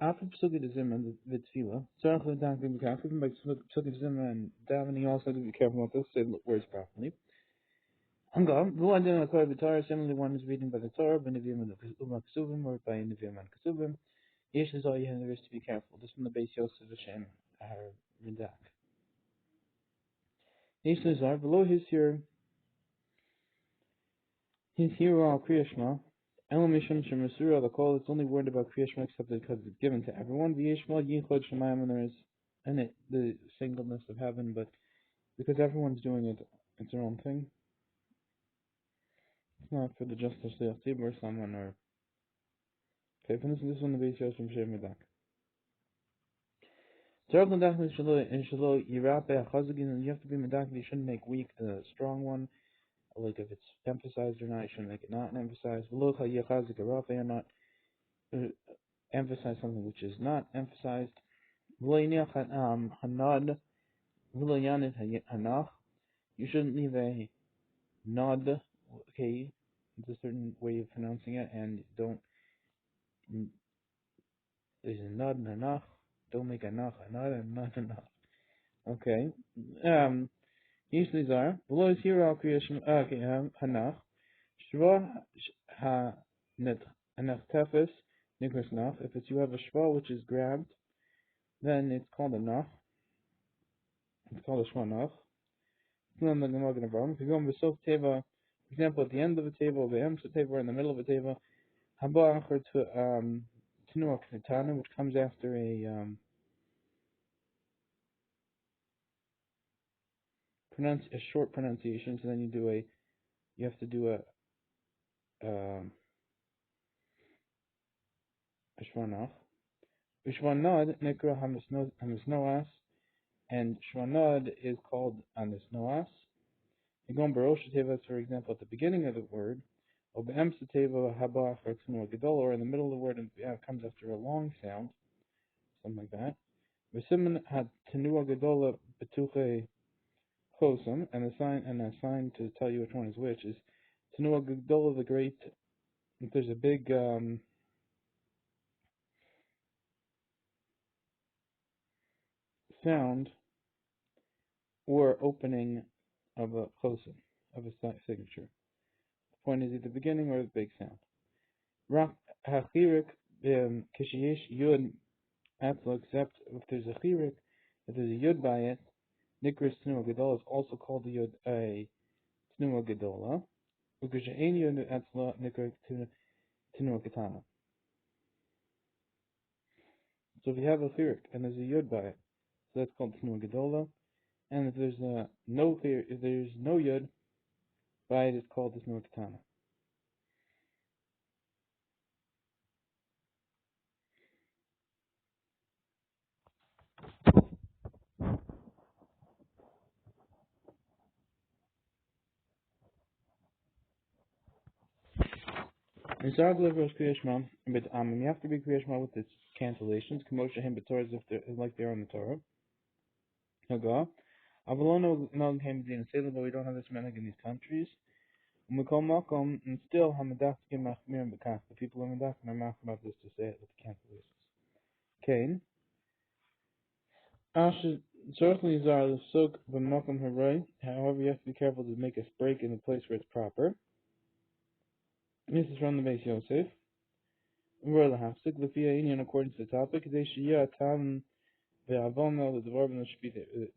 After Pesukei de Zimmer and the Tefillah, Tzarech L'Dank B'Mekach, even by Pesukei de Zimmer and davening, you also have to be careful not to say the words properly. Hanga, V'hu Adin L'Kor B'Torah, similarly one is reading by the Torah, B'Nevi'im and Kesuvim, or by Nevi'im and Kesuvim. Yesh L'Zal Yehen, there is to be careful. This from the base Yosef Hashem, our Ridak. Yesh L'Zal, below his here all Kriya Shema, Elam Mishon Shemasura, the call, it's only word about Kriya Shema except because it's given to everyone. V'yeshma Yichod Shemayim, and there is in it the singleness of heaven, but because everyone's doing it, it's their own thing. It's not for the justice of Tibur or someone or. Okay, finish this one, the base Yosef from Shem Medak. And you have to be Medak, you shouldn't make weak the strong one. Like if it's emphasized or not, you shouldn't make it not emphasized. And not emphasize something which is not emphasized. You shouldn't leave a nod, okay, it's a certain way of pronouncing it, and don't, there's a nod and a nach, don't make a nach, a nod, and not a nach. Okay, usually are, below is here al creation, okay, hanach, shva hanach tefes, nikras nach, if it's you have a shva which is grabbed, then it's called a nach, it's called a shva nach. If you go in the sof teva, for example, at the end of a table, the em teva, or in the middle of a table, haba achar to tenuah ketana, which comes after a short pronunciation. So then you have to do a shvanach. Shvanad nekra hamisnoas, and shvanad is called anisnoas. You go in berura teva, for example, at the beginning of the word, or or in the middle of the word, and it comes after a long sound, something like that. V'siman had tenuah gedola betuche chosam, and a sign to tell you which one is which is tenuah gedola, the great. If there's a big sound or opening of a chosam, of a signature. The point is either the beginning or the big sound. Rak hachirik kishiyesh yud atla, except if there's a chirik, if there's a yud by it, nikras tenuah gedola is also called the yud a tenuah gedola, because she'ein yud atla nikras tenuah ketana. So if you have a chirik and there's a yud by it, so that's called tenuah gedola. And if there's no yud by it, it's called the tenuah ketana. But you have to be Kriya Shema with its cancellations. Kamosha him b'Torah, as if like they're on the Torah. Haga. Avalono no came in Salem, but we don't have this minhag in these countries. And we call Malcolm, and still Hamadak Machmir and Bekach. The people of Madak are mach about this to say it with the cancellations. Cain. Asher certainly Zar the Suk B'Malcolm Haray. However, you have to be careful to make a break in the place where it's proper. This is from the base Yosef. We're the hafsik l'fia in accordance to the topic. They shia tam ve'avono the dvarben should be the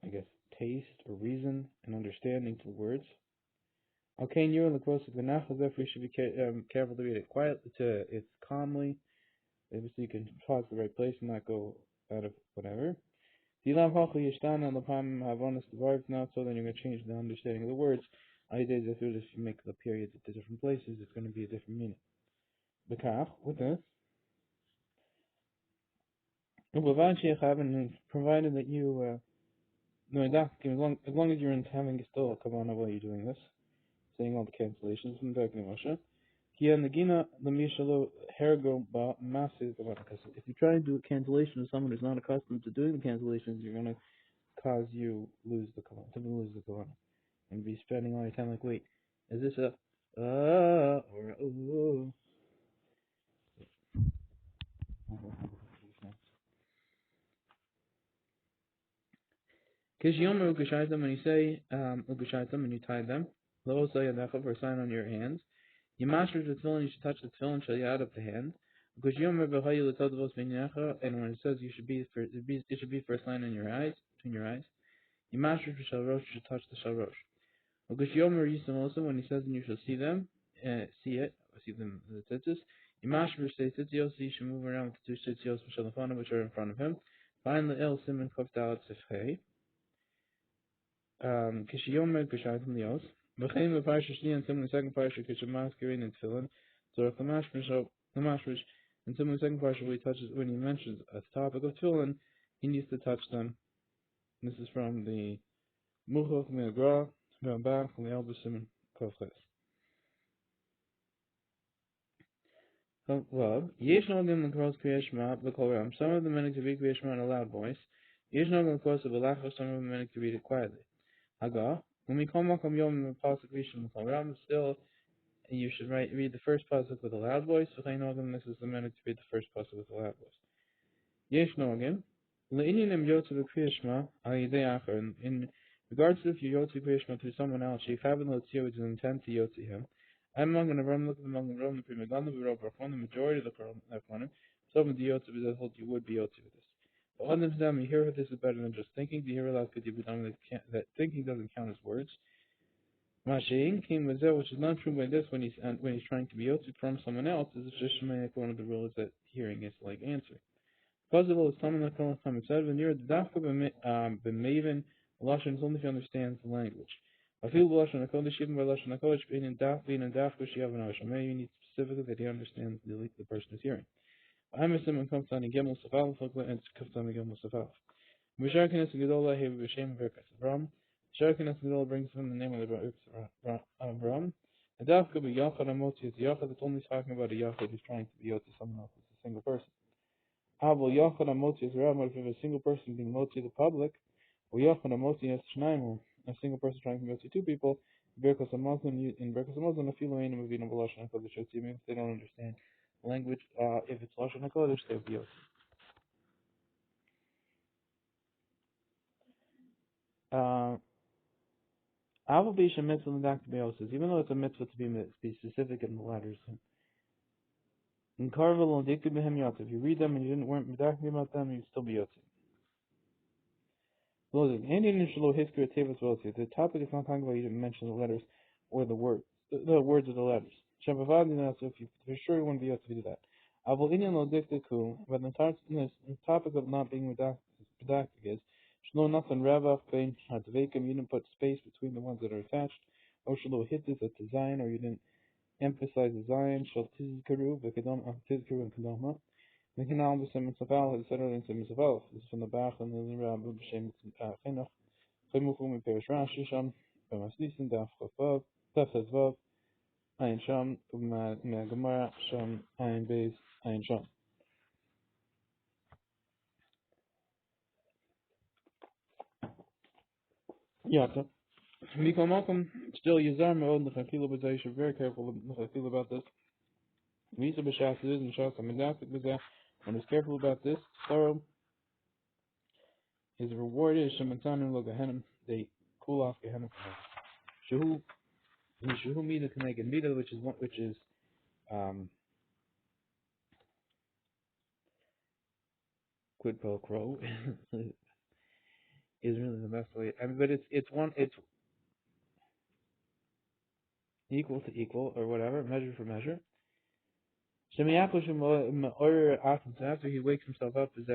I guess taste or reason and understanding for words. Okay, you're in the close of the nachal. Therefore, you should be careful to read it quietly, it's calmly, so you can pause the right place and not go out of whatever. Not so then you're going to change the understanding of the words. If you make the periods at the different places, it's going to be a different meaning. Bekach, with this, provided that you, as long as you're in having still a kavanah while you're doing this, saying all the cancellations from the Moshe. If you try to do a cancellation with someone who's not accustomed to doing the cancellations, you're going to cause you lose the kavanah, and be spending all your time like, wait, is this a or Kishiyomer ukashaitam, when you say ukashaitam, when you tie them, lo sayadacha, for a sign on your hands. Yimashru the tefillin, you should touch the tefillin shaliyad of the hand. Kishiyomer b'hayu l'todavos b'necha, and when it says you should be for it should be for a sign on your eyes, between your eyes. Yimashru shalrosh, you should touch the shalrosh. Kishiyomer yisam also, when he says and you shall see them, see them the tzitzis. Yimashru say tzitzios, you should move around with the two tzitzios which are in front of him. Find the el siman kuf dalat sifhei. Kishiyomer Kishaitim Lios. V'chein the parsha shni and some the second parsha kishamas kirin and tefillin. So if the mashrish and some the second parsha when he mentions a topic of tefillin, he needs to touch them. This is from the Muchach Me'agra Rambam from the Elba Simon Kovches. Well, Yesh Nogim L'Kros Kriyat Shema B'Kol Ram. Some of the men to read Kriyat Shema in a loud voice. Yesh Nogim L'Kros B'Lachos. Some of the men to read it quietly. Haga. When we come Makom Yom Pasuk Rishon B'Kol Ram, still you should read the first pasuk with a loud voice. This is the minute to read the first pasuk with a loud voice. Yesh Nogim. Le'inyanim Yotze B'Kriyat Shema Al Yidei Acher. In regards to if you Yotze Kriyat Shema through someone else, you haven't L'Tzio, which is an intent to Yotze him. I'm not going to run, look at the Magen the Primaganda, the majority of the Koranim. Some of the Yotze that hold you would be Yotze with this. But on them, you hear this is better than just thinking. The hear aloud could be done that thinking doesn't count as words. Mashein came with that, which is not true by this when he's trying to be Yotze from someone else. This is just one of the rules that hearing is like answering. Possible is someone that comes from said when you're the dafka b'maven lashon is only if you understand the language. I feel lashon hakodesh even by lashon hakodesh being in dafka shiyav and avasham. Maybe you need specifically that he understands the person who's hearing. I'm a simon comes on a gemel safal and comes on a gemel safal. Misharkinas gedola he b'shem verkas Avram. Misharkinas gedola brings from the name of the Avram. And dafka b'yachad amotzi is yachad. It's only talking about a yachad who's trying to be yot to someone else. It's a single person. Aval yachad amotzi is ram. If you have a single person being motzi the public, or yachad amotzi is shnaim, a single person trying to motzi two people. Berkas amazon in berkas amazon a few lane moving of lashon hakodesh. If they don't understand language, if it's lashon hakodesh, they'll be yot. Aval b'isha mitzvah l'dak be'oses, even though it's a mitzvah to be specific in the letters. In Karvel and Diktu behem yotze, if you read them and you weren't medacking about them, you'd still be yotze. The topic is not talking about you didn't mention the letters or the words of the letters. So if you for sure you want to be able to do that. But the topic of not being redacted is you didn't put space between the ones that are attached. Or you didn't emphasize the Zion. We can now understand Mitzvah, etc. in Mitzvah. This is from the Bach and the Rabbi B'Shem Chinuch. Chimuchum in Perish Rashi Sham, B'Maslisin, Daf Chavav, Daf Chavav, Ayin Sham, Gemara Sham, Ayin Beis, Ayin Sham. Yeah, so Mikol Malcolm, still Yazar Me'od L'Chakila B'Zay, you should be very careful L'Chakila about this. Visa B'Shas is and Shas Amidafik B'Zay, one is careful about this, thorough. His reward is Shematanim Lo Gehenim, they cool off Gehenim. Shuhu Mida can make a Mida, which is quid pro quo is really the best way. I mean, but it's equal to equal or whatever, measure for measure. After he wakes himself up, is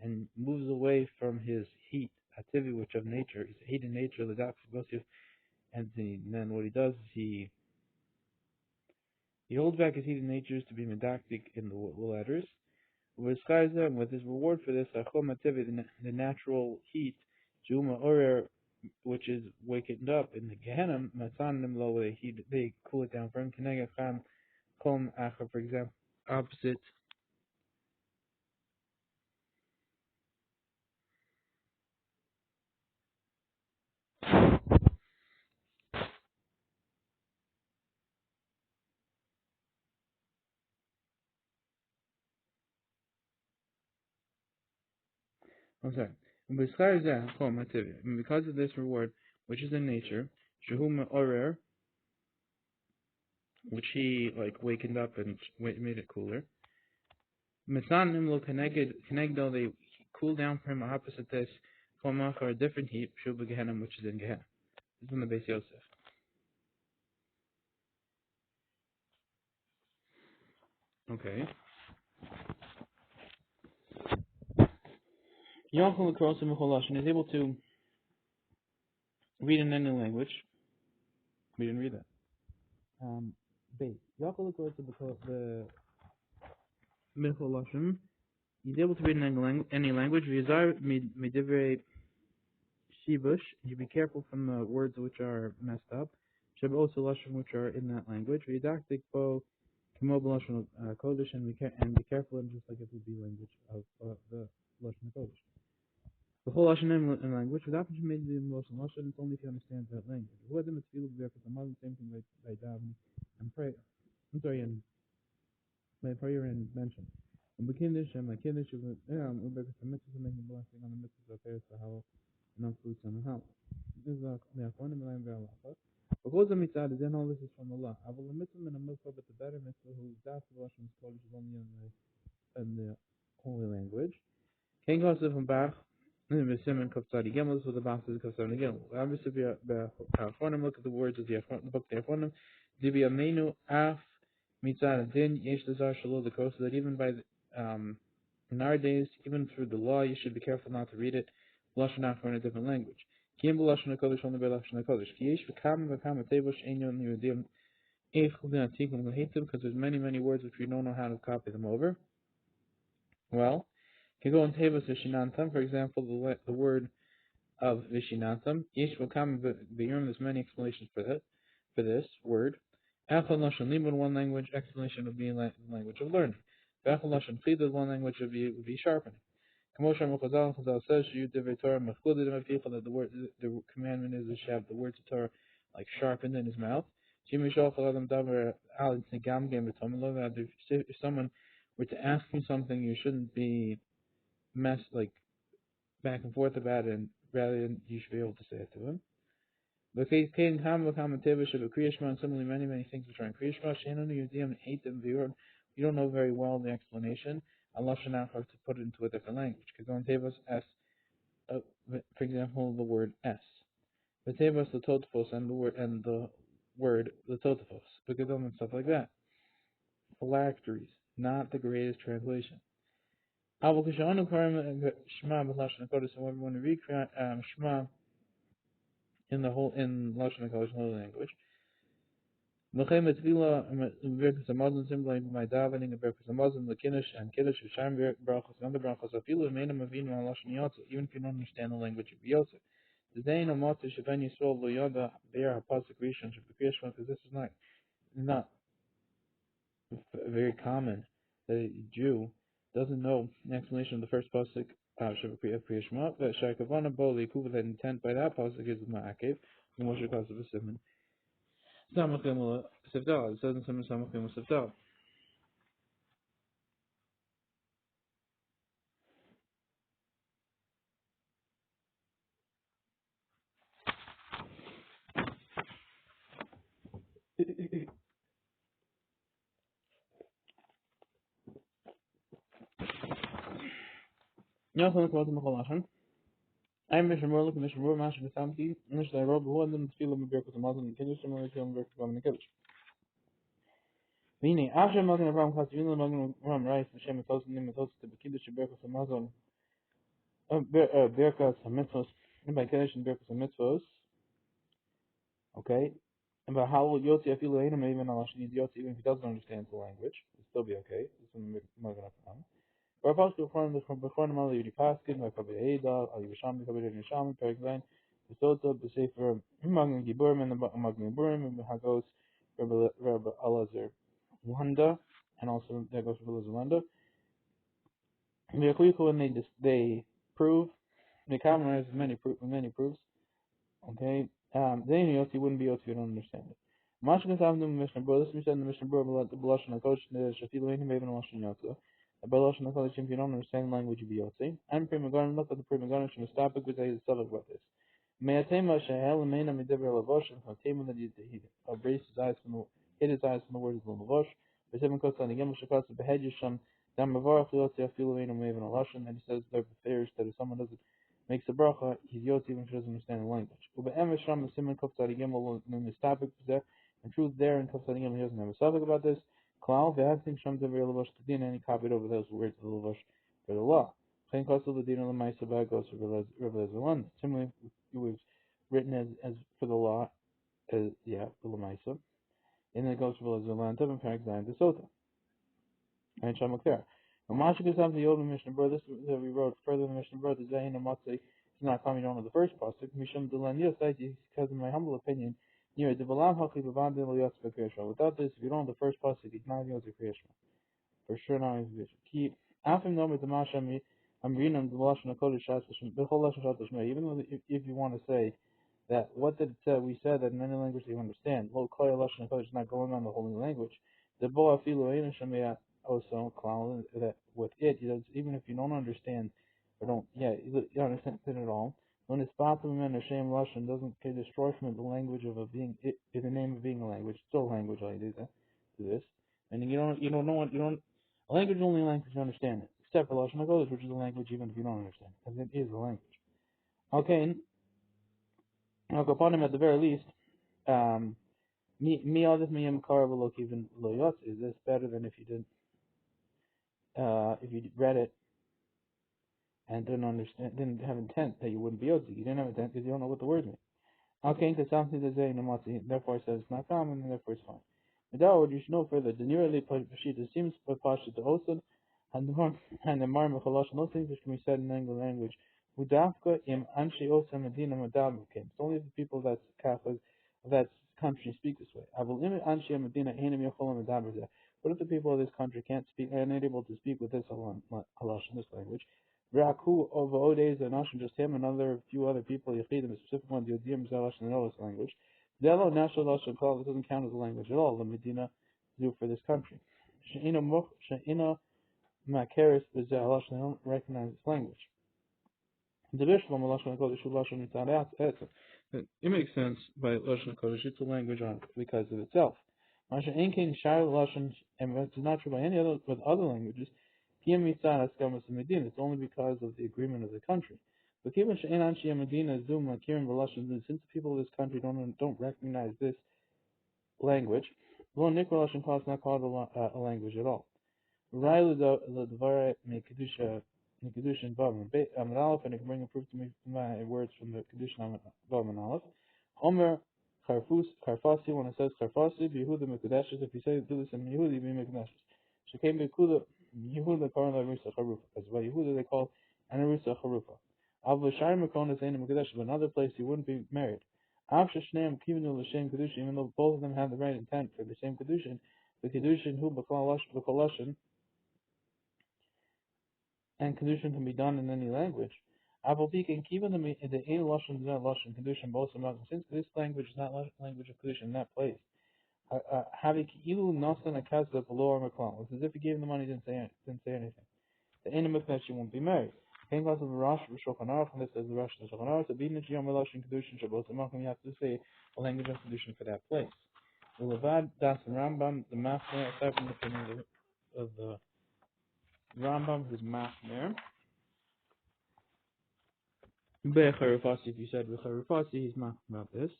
and moves away from his heat, activity which of nature, is heat in nature, and then what he does is he holds back his heat in nature to be medactic in the letters. With his reward for this, the natural heat, which is wakened up in the Gehenna, they cool it down for him. For example, opposite. Okay. And because of this reward, which is in nature, Shahuma Orer, which he like wakened up and made it cooler. Misanim lo Kenegdo, they cool down for him opposite this, for a different heap, Shuba Gehenna, which is in Gehenna. This is from the Beis Yosef. Okay. Yochel across the Mecholash is able to read in any language. We didn't read that. Base. Yochel across the Mecholashim. He's able to read in any language. V'yizar midivrei shibush. You be careful from the words which are messed up. Sheb also lashon which are in that language. V'yidaktik bo kamo b'lashon kodesh, and be careful and just like it would be language of the lashon kodesh. The whole lashon in language. Without much made the lashon lashon, it's only if you understand that language. Who had them at field there for the mother, same thing by davening and pray. I'm sorry, and by prayer and mention. And bekindish and my kindish is because the mitzvah making a blessing on the mitzvah of Eretz Hahal, not fruits on the house. This is the Achronim and I'm very Allah. Because the mitzvah, then all this is from Allah. I will the mitzvah and a mitzvah, but the better mitzvah who that's the Russian college is only in the holy language. King Joseph and Bach, and the Simon Kapsadi Gimels with the Basses Kapsadi Gimels. Obviously, the Achronim look at the words of the book, the Achronim. Dibi Amenu Af Mitzvah Din Yesh Lazar Shalom the Kosa, that even by in our days, even through the law, you should be careful not to read it lashon achor in a different language. Kim b'lashon hakodesh only by lashon hakodesh. Ki yesh v'kam tevush einyon yudim eich l'din atikum l'hitim, because there's many words which we don't know how to copy them over. Well, you can go in tevus vishinantam, for example, the word of vishinantam. Yesh v'kam b'yurim, there's many explanations for this word. Echad lashon limud, one language explanation would be in the language of learning. Echad lashon chidud, one language would be sharpening. Chazal says that the commandment is to have the words of Torah like sharpened in his mouth. If someone were to ask you something, you shouldn't be like back and forth about it, and rather you should be able to say it to him. And similarly, many things which are in Kriya Shema, you don't know very well the explanation. Allah should not have to put it into a different language. For example, the word S. The tevas the totafos and the word the totafos. And stuff like that. Phylacteries, not the greatest translation. When we read Shema in Lashon HaKodesh, holy language, similarly by davening, the Kiddush and Kiddush, Sham brachos, and other brachos, even if you don't understand the language of Yosef. Today, no matter if any soul lo yada bear hapasik rishon because this is not very common that a Jew doesn't know an explanation of the first pasuk Kriya Shema. That Shakavana Boli Kuva, that intent by that pasuk is ma'akev. Moshe calls it a simon. Samachim Sivdal. It says in Simon Samachim Sivdal. Yochanan quotes the Mecholashon. I'm Mishnah look at Mishnah Mash Besamti, Mishnah Rob, who had them to feel of Birkus and Muslim and Kiddush, similarly to Birkus and Kiddush. Meaning, after Muslim and Ram Chas, even Muslim Ram Rice, the Shem Tos and Nimatos to the Kiddush and Birkus and Muslim, Birkus and Mitzvos, and by Kiddush and Birkus and Mitzvos, okay? And by how Yotzi, I feel even Yotzi, even if he doesn't understand the language, it'll still be okay. This is Muslim Ram. Or possible from before the Mali Yudi Paskin, like Kabir Eida, Ali Basham, Kabir Nisham, Perigline, the Sota, the Sefer, Magna Giburim, and the Magna Giburim, and the Hagos, Rabbi Alazar Wanda, and also there goes Rabbi Alazar Wanda. And the Akuiko, when they prove, they commonize many proofs, okay? Then Yossi wouldn't be Yossi if you don't understand it. Mashkin Savim Mishnah Bro, this we said in the Mishnah Bro, the Blush and the Coach, the Shafilu Hainim, Even Mashkin Yotza. By Lashon HaKodesh, if you don't understand the language, you be Yotze. And Pri Meganim, look at the Pri Meganim, Shemestapik, which is the about this. Me'atema Shehel, Meina Midivra Lavosh, and Hatema that he erased his eyes from the, hid his eyes from the words of the Lavosh. V'sevim Kotzan, the Gimel Shekatz, Behed Yisham, Dam Mavarach, Yotze, Afilu, Einu, Me'evin, Alashon, and he says there prefers that if someone doesn't makes a bracha, he's Yotze even if he doesn't understand the language. Ube'em Shram, the Simon Kotzan, the Gimel, Mistapik, in truth, there in Kotzan, the Gimel, he doesn't have a subject about this. Klal ve'atzing sham dever lavash kedin, and he copied over those words of the lavash for the law. Plain kosel the din of the ma'isa goes for Rebbe Lezer. Similarly, it was written as for the law, for the ma'isa, and then it goes for Rebbe Lezer and Parak Zayin the Sota. And Shamakar. Now, Masha goes on to the old Mishnah Berurah. This that we wrote further in the Mishnah Berurah. The Zayin and Matzah is not coming on to the first pasuk. Misham Delan Yosai, because in my humble opinion. Without this, if you don't know the first pasuk, it's not going to create for sure. Not in vision. Keep after no with the mashami. I'm reading the lashon hakodesh the whole lashon hakodesh. Even though if you want to say that what did it say, we said that in any language you understand. Lo koya lashon hakodesh is not going on the holy language. The bo afilu eina shamia also clown that with it, even if you don't understand or don't you understand it at all. When it's Batum and Hashem Lashon doesn't destroy from it the language of a being, in the name of being a language, it's still a language like do this. And you don't know what, a language is only a language you understand it. Except for Lashon HaKodesh, which is a language even if you don't understand it, because it is a language. Okay, I'll go upon him at the very least, me all this miyam karavalok even loyot, is this better than if you didn't, if you read it, and didn't understand, didn't have intent that you wouldn't be Yotzi. You didn't have intent because you don't know what the words mean. Okay, because something to say therefore it says it's not common, and therefore it's fine. Without you should know further, the nearly Pashita seems Pashita to Osad, and the Mar Mechalash, and those things which can be said in Anglo language. Udafka im Anshi Osa Medina Madabim. It's only the people that's Catholic, that country speak this way. I will limit Anshi Medina Enim Yocholam Madabim. What if the people of this country can't speak, are not able to speak with this halash in this language? Raku of Odes and Nashim, just him and few other people, Yechidim, a specific one, the Yodim Zalash in the language. Delo National Lashon Kol, it doesn't count as a language at all, the Medina do for this country. She'ina Makeris is Zalash, they don't recognize this language. The Shlomo Lashon Kodesh Lashon Mitzad Etzem. It makes sense by Lashon Kodesh, it's a language on because of itself. Masha Enkin Shar Lashon, and it's not true by any other with other languages. It's only because of the agreement of the country. But since the people of this country don't recognize this language, is not called a language at all. And it can bring a proof to me my words from the Kedusha Vav and Aleph. Omer Karfasi, when it says Karfasi, Yehuda Mekudeshes, if you say do this in Yehuda, you be Mekudeshes. She came to Yehuda called Arusa Charufa, as well Yehuda they call an Arusa Charufa. Av L'shar Mekon is Ein Mekudeshes, but another place he wouldn't be married. Av Sheshneim Kivinu L'Shem Kedushin, even though both of them have the right intent for the same Kedushin, the Kedushin who B'Kolashin, and Kedushin can be done in any language. Avalpik and Kiva the Ein Lashon is not Lashon Kedushin, both of them, since this language is not language of Kedushin in that place. Havik Ilu Nasan Akazda below our Maklan. It's as if he gave him the money, didn't say anything. The enemy that she won't be married. Came class of the Rosh Shulchan Aruch, and this is the Rosh Shulchan Aruch. So being that you have Lashon Kedushin Shabbos Malachim, you have to say a language of Kedushin for that place. The Levad Das and Rambam, the Machmer, aside from the opinion of the Rambam, who's Machmer. Becharufasi, if you said Becharufasi, he's Machmer about this.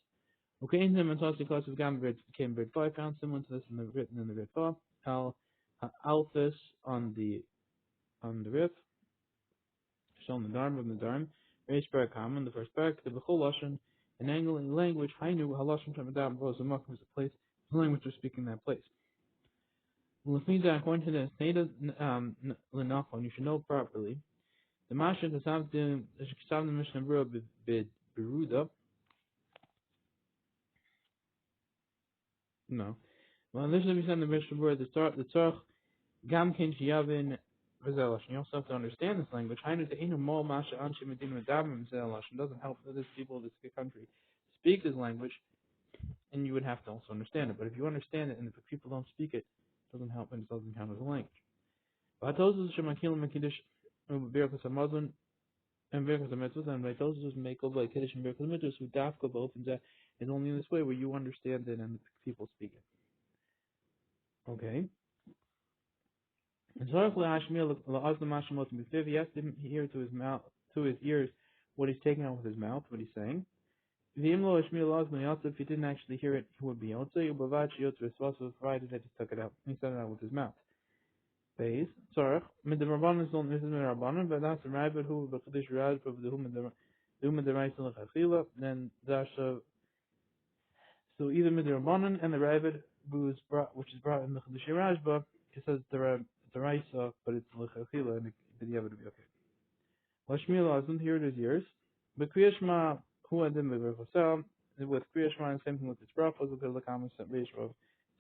Okay, in him and Tosi class of Gambit became Brit 5, found similar to this written in the Brit 4. Alphas on the Rif, shown the Dharm of the Dharm. Reish Barak Haman, the first Barak, the Bechol Lashon, an Anglican language, Hainu, Halashon Shamadam, Rosamach was a place, the language was speaking in that place. Lefnida, according to the Sneda Lenachon, you should know properly. The Masha, the Samdim Mishnah Berurah Beruda. No. Well, this is the Mishnah Berurah, the Tzarch, Gamkin Shiyavin, Rizalash. You also have to understand this language. Hainu Te'inu Mo Masha Anshi Medina Medabim Rizalash. It doesn't help that these people of this country speak this language, and you would have to also understand it. But if you understand it, and if people don't speak it, it doesn't help, and it doesn't count as a language. Vatozus Shemakilim Makidish Birkas Hamazon and Birkas Hamitzvahs, and Vatozus make over like Kiddush and Birkas Hamitzvahs who dafka both and that is only in this way where you understand it and the people speak it. Okay. And Zarach LaHashmiel LaAzlam Hashemot Mifiv, he has to hear to his mouth, to his ears, what he's taking out with his mouth, what he's saying. V'imlo Hashmiel LaAzlam Yotze, if he didn't actually hear it, he would be Yotze. Ubavad Shiyotze V'svasu, provided that he took it out. He said it out with his mouth. Base. Sorry. Mit the Rabbanon is not this is the Rabbanon, but that's the Rabbi who the Chiddush Raj, but the Hum the Rice and the Chachila. Then that's so either with the Rabbanon and the Rabbi who is brought, which is brought in the Chiddush Raj, but it says the Rice, but it's the Chachila, and the Yavah to be okay. Lashmiel Azun, here it is yours. But Kriyashma who adim b'Berachosel with Kriyashma and same thing with its brachos. Look at the comments at Reish of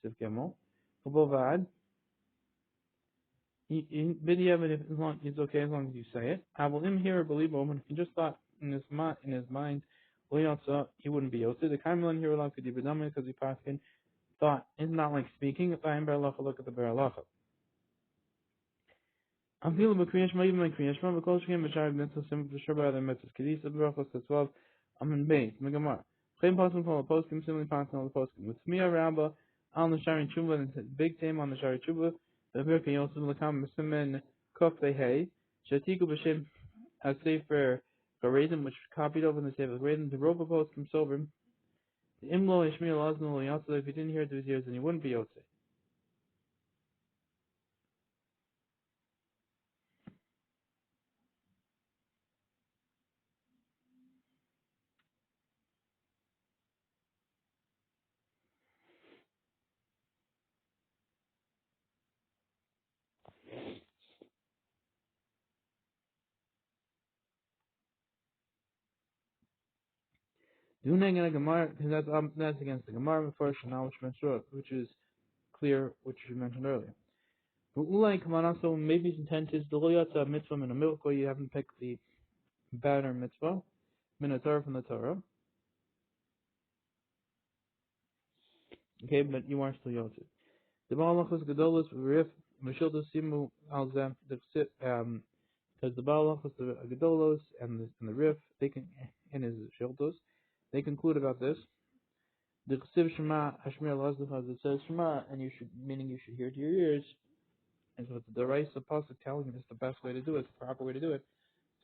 Siv Gimel. Ubovad. B'diavad, as long it's okay as long as you say it. I will hear or believe him. If he just thought in his mind, he wouldn't be yotze. The Karmelan here allowed to be because he paskin thought it's not like speaking. If I am beralacha, look at the beralacha. I'm feeling the Kriyashma, even like Kriyashma, but close to him, Bashar Gnitzel, Sim, the Shabbat, other Metzes, Kedisa, Berachos, the 12. I'm in Beit, Megamar. Claim posting from a posting, similarly passing on the posting. With Smia Rabba, on the Shari Chuba, and it's big time on the Shari Chuba, the Birka Yosef, Lakam, Simen, Kuf, they hay, Shatiku Bashim, a Sefer, Garazim, which copied over in the Sefer Garazim, the Roba posting sober. The Imlo, Ishmael, Osno, Yotze, if you didn't hear it to his ears, then you wouldn't be Yotze. Dunang and a Gemara, because that's against the Gemara first, and now which is clear, which you mentioned earlier. But Ulai Kamanaso, maybe his intent is the Loyatza mitzvah in a milk, you haven't picked the banner mitzvah, Minotaur from the Torah. Okay, but you are still Yotze. The Baalachos Gedolos, Rif, Mishildos Simu Alzam, because the Baalachos, the Gedolos, and the Rif, they can, in his Shildos, they conclude about this. The Chsiv Shema Hashmir Lazduf, as it says Shema, and meaning you should hear to your ears. And so the Rice Apostle telling you it's the best way to do it, the proper way to do it.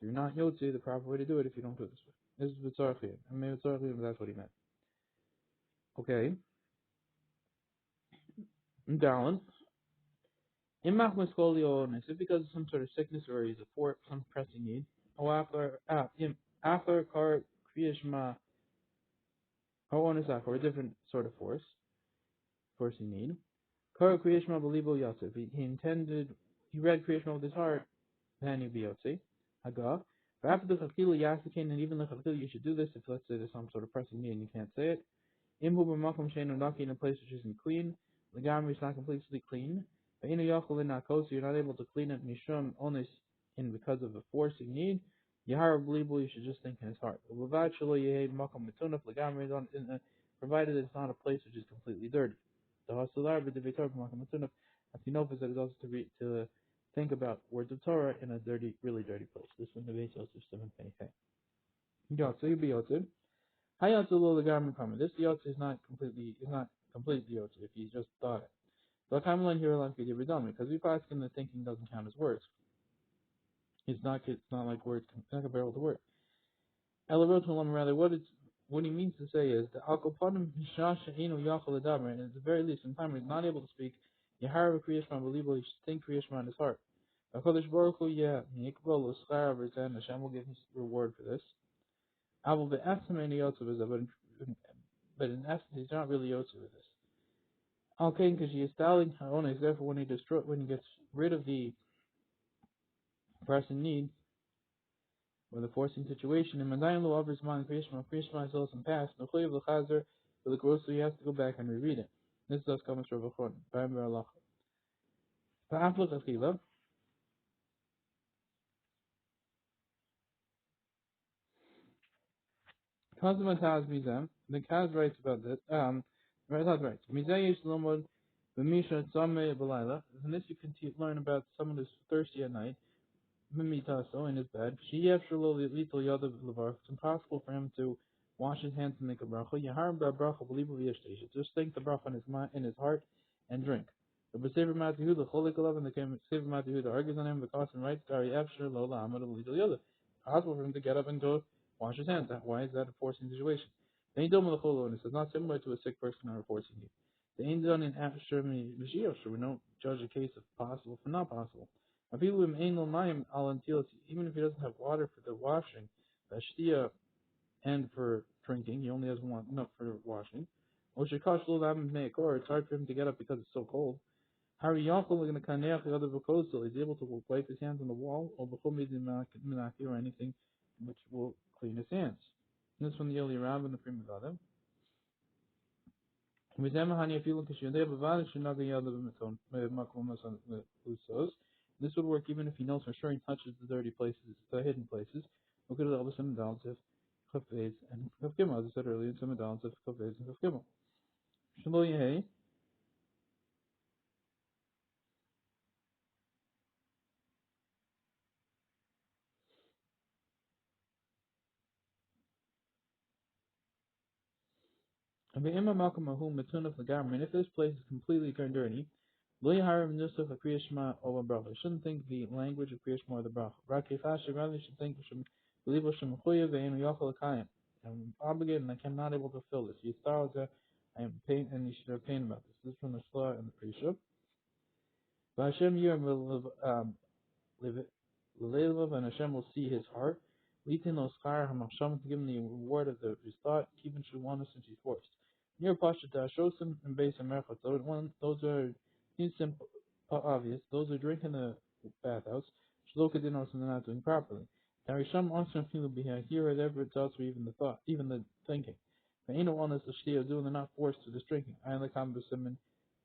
So you're not Yotze, the proper way to do it if you don't do it this way. This is Vitzarchiyah. I mean Vitzarchiyah, that's what he meant. Okay. Down. Imach Miskolionis, if because of some sort of sickness or he's some pressing need. Or after Kar Kriyashma or a different sort of force you need. Kar Kriyashma Belibo Yosef. He read Kriyashma with his heart, then he'd be Yotze. Haga. But after the Chakila Yasakin, and even the Chakila, you should do this if let's say there's some sort of pressing need and you can't say it. Imhu b'makom sheinu naki, in a place which isn't clean. Legamri is not completely clean. Ve'inu yachol inakos, you're not able to clean it mishum onis in because of a forcing need. Yahar believable, you should just think in his heart. Uvad shelo yehed makom mitunaf legamri, provided it's not a place which is completely dirty. The hasular b'devitor b'makom mitunaf, as you know, is that it's also to think about words of Torah in a dirty, really dirty place. This one the base of 7:20. Yeah, so you'll be yotzid. Hayatullah legamri kama. This yotze is not completely yotze if you just thought it. But Kamalan here like because we pass in the thinking doesn't count as words. It's not like words, it's not comparable to words. Elarotulam, rather what he means to say is the alkoponim shashahinu yachol adamer, and at the very least, sometimes he's not able to speak. Yahara kriyashman believable, he should think kriyashman in his heart. HaKadosh Baruch Hu, yeah, Yikbol L'Schar V'Zen, Hashem will give him reward for this. I will be estimating Yotze, but in essence, he's not really Yotze with this. Okay, because he is styling Haronis, therefore when he gets rid of the pressing need, or the forcing situation, and Madayan Lo offers man Krishma is also in past, no Choy of the Chazer, for the gross, so he has to go back and reread it. This does come from Ravachon, Ba'am Baralach. Pa'aflach Achila. Kazmataz Mizam, the Kaz writes about this, Taz writes, Mizay Shlomo, The mishna tzameh b'layla. And this you can learn about someone who's thirsty at night. Mimitaso in his bed. It's impossible for him to wash his hands and make a bracha. Yahar bracha believe he should just think the bracha in his heart and drink. The Sefer Matihuda Cholik Alav and the Sefer Matihuda argues on him because in right Gary Efsher Lola Amad Little Yoda. Possible for him to get up and go wash his hands. Why is that a forcing situation? The Ain't Dom and it says not similar to a sick person or forcing you. The Ain't done in Efsher Mishiyosher. We don't judge a case of possible for not possible. Even if he doesn't have water for the washing, Vashtia and for drinking, he only has enough for washing. Or it's hard for him to get up because it's so cold. He's able to wipe his hands on the wall or anything which will clean his hands. This is from the early Rab and the Prima Gada. This would work even if he knows for sure he touches the dirty places, the hidden places. Look at all the some balance of Chafez and Chafgimel, as I said earlier, some balance of Chafez and Chafgimel. Shlo Yehei. And if this place is completely dirty, shouldn't think the language of Kriya Shema or the bracha. Rather should think I'm obligated and I cannot able to fill this. I am pain and you should have pain about this. This is from the Shlomo and the Prisha. And Hashem will see his heart. To give him the reward of his thought, keeping Shulwana since he's forced. Near Pashata, Shosim and Beis Merchat. Those are simple, obvious. Those are drinking the bathhouse. Shloka dinos and they're not doing properly. Tarisham also feel behind here or ever it's also even the thought, even the thinking. But ain't no one is the doing, they're not forced to this drinking. I only come to Simon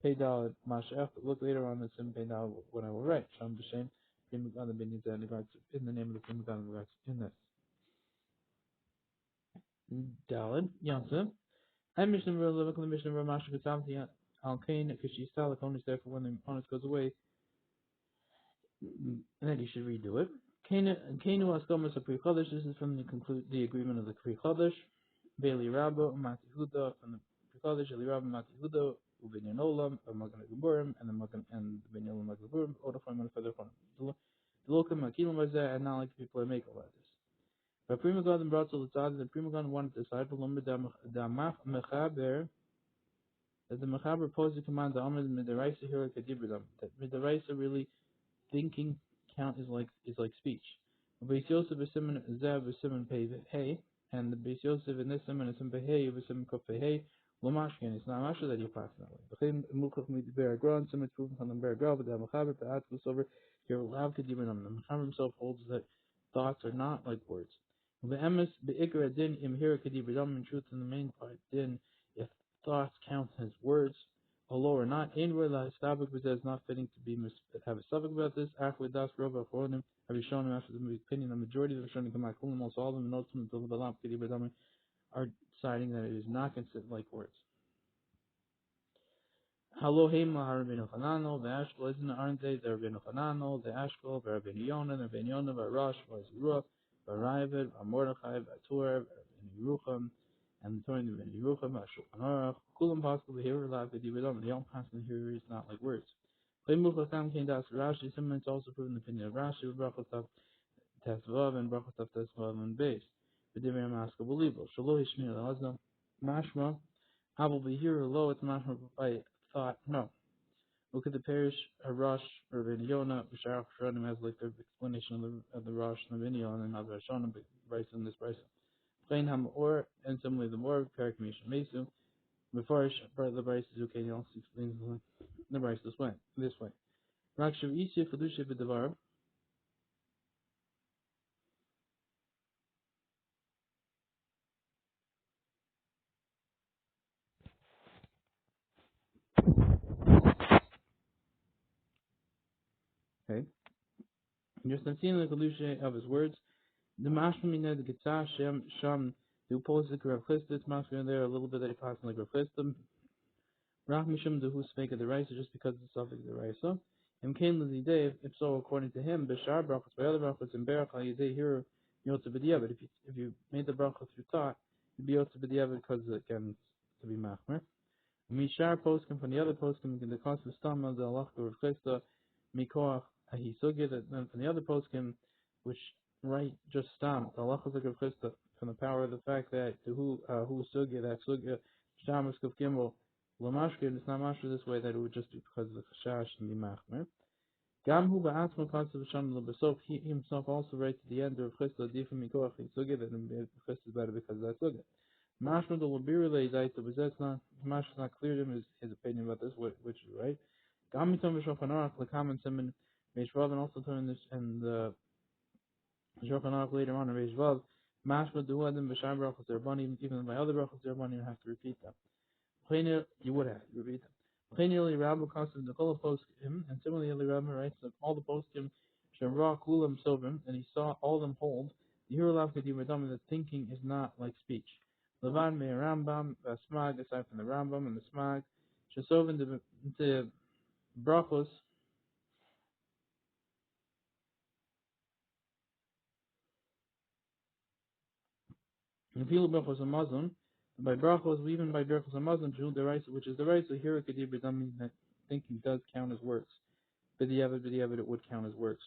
Peidal Mashach. Look later on the Sim Peidal when I will write. Sham B'Shem. In the name of the Prima God in this. Dalid, Yonsa. I Mishnah Levical Mishnah Ramasha Katamti Al Kain because she's Salak only there for when the honest goes away, and then you should redo it. Kainu Askomas of Pri Chodesh. This is from the agreement of the Pri Chodesh. Bailey Rabba Mati Huda from the Pri Chodesh. Eli Rabba Mati Huda Ubinyan Olam Magan Gaburim and the Magan and the Binyan Magan Gaburim. Odafim and Feather Fun. The local Makilim was there, and not like people are making about this. But Prima God brought to the side, the Prima God wanted to decide for Lumba Damach Mechaber that the Mechaber posed the command to Amr Midaraisa here at Kadibridam. That Midaraisa really thinking count is like speech. Beis Yosef is Simon Zev is Simon Pei Hey, and the Beis Yosef in this Simon is Simon Hey is Simon Kof Hey. Lomashkin, it's not Masha that you pass that way. The Mukaf Mid Bear Ground, Simon proven from the Bear Ground, but the Mechaber to add this over. You're allowed to give it on them. The Mechaber himself holds that thoughts are not like words. The emes beikra din imhira kadibridam. In truth, in the main part, din if thoughts count as words, although or not, in real stabik is not fitting to be have a suffix about this. After das rova choronim have you shown after the opinion, the majority of the Rishonim Kamakulim, almost all of them, notes from the lamp kadibridam are citing that it is not considered like words. Hello, Hema, Rabbeinu Hanano, the Ashkel, isn't it, aren't they? The Rabbeinu Hanano, the Ashkel, the Rabbeinu Yonah, the Rabbeinu Yonah, the Rosh, the Berura, the Ravid, the Mordechai, the Tur, the Yerucham, and the Torah, the Yerucham, the Shulchan Aruch, Kulam possible the Hebrew life, the Dividam, the young passing the Hebrew is not like words. Playmuch Lakam came down to Rashi, some it's also proven the opinion of Rashi, with Brachotaf Tesvav, and Brachotaf Tesvav and base. But Divya Maska believable. Shalom Ishmael Hazna, Mashma, I will be here low, it's Mashma by thought, no. Look at the parish Rosh or Ben Yonah, which Arach Shronim has like the explanation of the Rosh and the Ben Yonah and other Shonim, but Bryce in this Bryce. Plain Ham or and similarly the more Parakamisha Mesu, before the Bryce is okay, he also explains the Bryce this way. Rakshav Isya Fadusha Bidavar. Okay. Just not seeing the Kalusha of his words. The Mashmina, the Gitzah, Sham, the opposite Rav Chistis, Mashmina there, a little bit that he passed like Rav Chistim. Rach Mishum de Hu Speka the Raisa, just because it's suffix the Raisa. And Kain Lidei, if so, according to him, Bishar Brachos, by other Brachos, and Berach Yidei here, Yotze B'diavad. If you made the Brachos through thought, you'd be Yotze B'diavad because, again, to be Machmer. Mishar poskim from the other poskim in the cost of Stama, the Allah of Christa, Mikoach, Ahisugya, that then from the other poskim, which write just Stam, the Allah of Christa, from the power of the fact that the who Sugya, that Sugya, Shamask of Gimel, Lamashka, it's not mashka this way, that it would just be because of the Chashash and the Machmer. Gam hu ba'atzma concept of Shan Lebesov, he himself also writes at the end of Christa, Difim Mikoach, Sugya, that Christa is better because of that Sugya. Mashma the Labirule Daita, but that's not Mashma's not clear to him his opinion about this, which is right. Gamitom V'Shochanarach L'Kamen Simen Meishvav, and also turn this and the Shochanarach later on in Meishvav. Mashma the Huadim B'Shai Brachos Zerbanim, even by other Brachos Zerbanim, you have to repeat them. Plainly, you would have to repeat them. Plainly, Rabbi Kosim the Kola Poskim, and similarly, Rabbi writes that all the Poskim Shemra Kulam Sovim, and he saw all of them hold. The Hirulav Kadimadam, that thinking is not like speech. Levan me Rambam, Smag, aside from the Rambam and the Smag, Shasovin the Brachos, and Pilu Brachos and Muslim, by Brachos, even by Brachos and Muslim, the right, which is the right, so here Kadibadam, that thinking does count as works. B'diavad, it would count as works.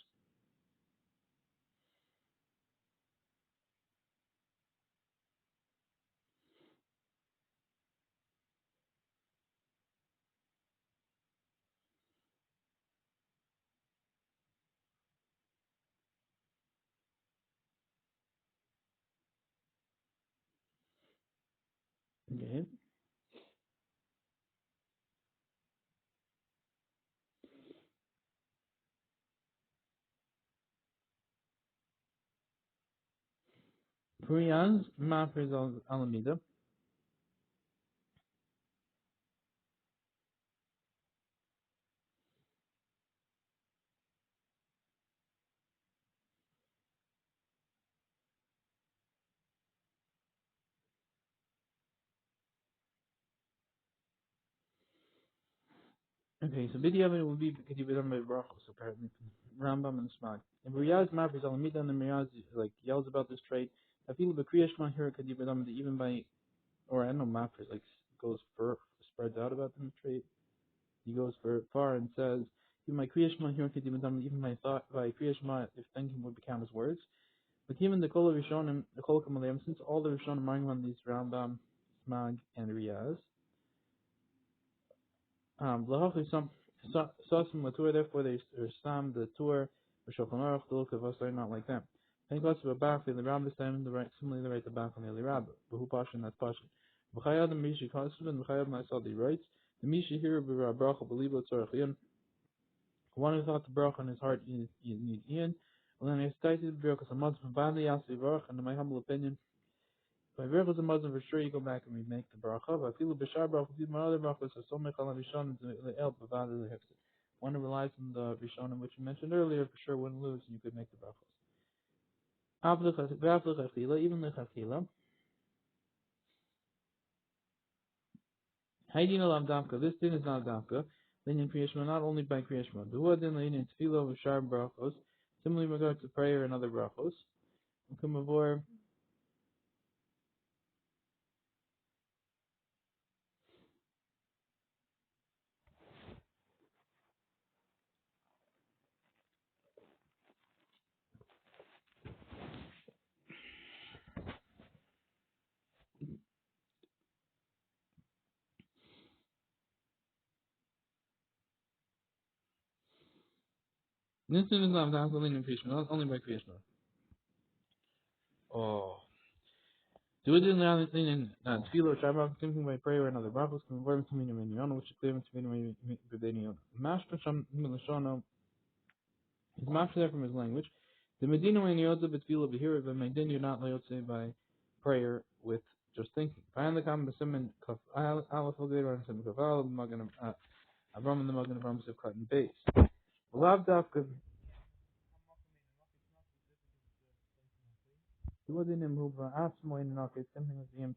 Okay. Priyaz, Mafriz Alamida. Okay, so B'diavad would be Kadibadam by Brachos, apparently, Rambam and Smag. And Priyaz, Mafriz Alamida, and the Miyaz, like, yells about this trait. I feel the Kriyashma here Kadibadam, even by, or I don't know, Mafriz, like, goes spreads out about the trait. He goes far and says, even my Kriyashma here Kadibadam, even my thought by Kriyashma, if thinking would count as words. But even the Kol Rishonim, the Kol Kamalayim, since all the Rishonim are on these Rambam, Smag, and Riyaz, Lahachi Sasim Latur, therefore they are Sam, the Tur, or Shulchan Aruch, the look of us are not like them. Think also about Bach, the Rabbi time, the right, similarly the right to Bach on the Rabbi, but who Pasha, that's Pasha. B'chayad and Mishi Kosov, and B'chayad Maisal, he writes, the Mishi here, Bracha, Belibo, Tzorach, one who thought the Bracha in his heart, you need Ian, and then I stated the Bracha, a Muslim, from Bandi Yasi Varach, and in my humble opinion, by Virgos and Muslim, for sure you go back and remake the bracha. But I feel the Bishar bracha, my other brachas, so many Chala Rishon, the El Bavad, the Hefset. One who relies on the Rishonim, which you mentioned earlier, for sure wouldn't lose, and you could make the brachas. Even the Chachila. Haydin Alam Damka, this din is not Damka. Linyan Kriyashma, not only by Kriyashma. The Huadin Linyan Tefillah, Bishar brachos, similarly in regard to prayer and other brachos. Kumavor. This din is not Damka, Linyan Kriyashma, not only by Kriyashma. Oh. Do it in the thing in Tefillah, Shabbat, something by prayer, and other brachos, conform to me in Yonah, which is clear to me in Yonah. Mashma Sham Milashona is mashma there from his language. The Medina when Yotze B'Tefillah B'Hira, but Medina you're not Yotze by prayer with just thinking. Find the common B'Simen Kaf Alef Ogeder and Sim Kaf Al Magan Avram and the Magan Avram Siv Cut and Base. Lav Dafka. Do it in him who Asmo in Nakis, something with the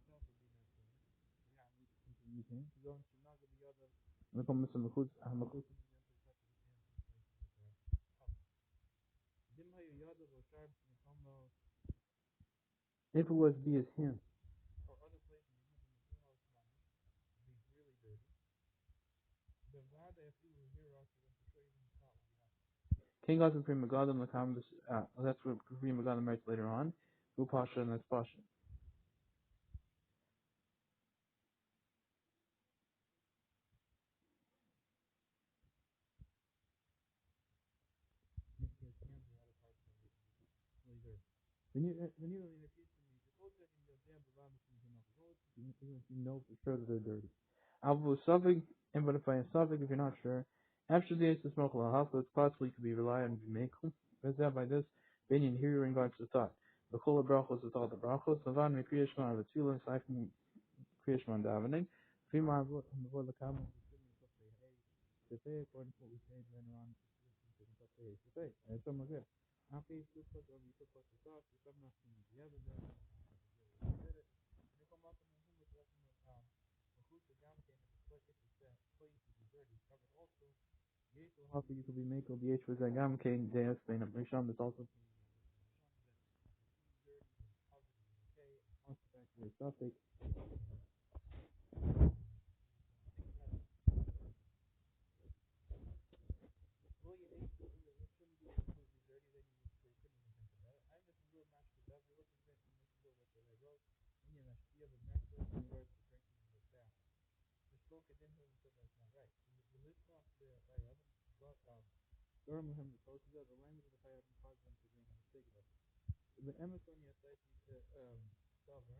If it was be his him. King Gosim Pri Magadim Lakam, that's what Pri Magadim writes later on. Gu Pasha, and that's Pasha. You know for sure that they're dirty. Alvu Suffolk, and but if I Suffolk, if you're not sure, after the Ace of Smoke Lahasa, it's possible you could be reliant on Vimekum. Is that by this? Benyan here in regards to thought. The Kula Brachos is all the Brachos, Savan me Kriyashman of the Tula, Siphon Kriyashman davening. Fima before the Kamen, to say according to what we say later on, to say. And some of it. After you took what you took what you thought, you come not from the other day. Also, you could be make the H was Agam King J Spain of Risham is also suffix. The Amazonia site server.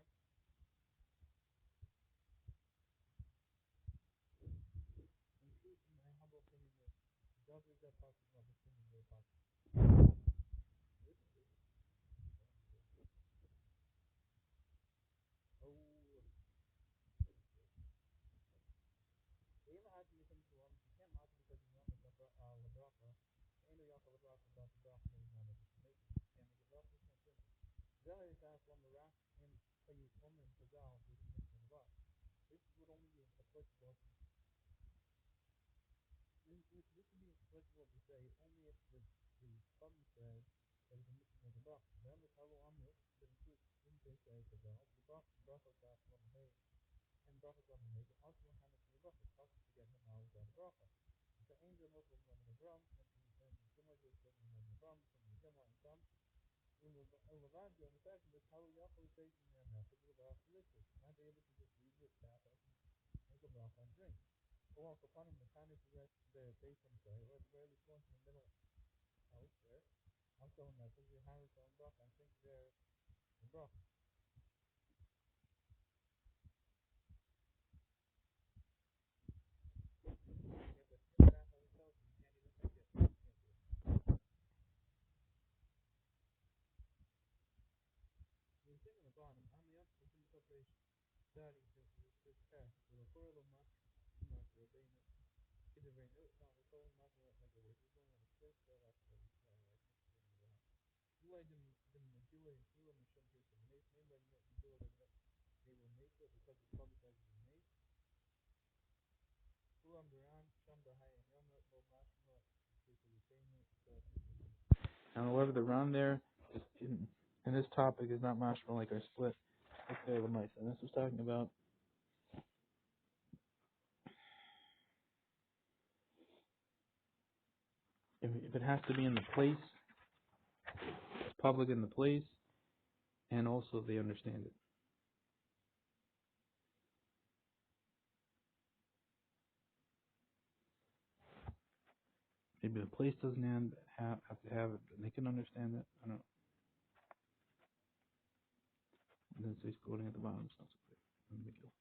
In truth, in my humble opinion, the job is that possible of opinion very possible. However, the round there is in this topic is not mashma like our split. Okay, and this was talking about if it has to be in the place, public in the place, and also they understand it. Maybe the place doesn't have to have it, and they can understand it. I don't know. And then it's quoting at the bottom. It's not so clear.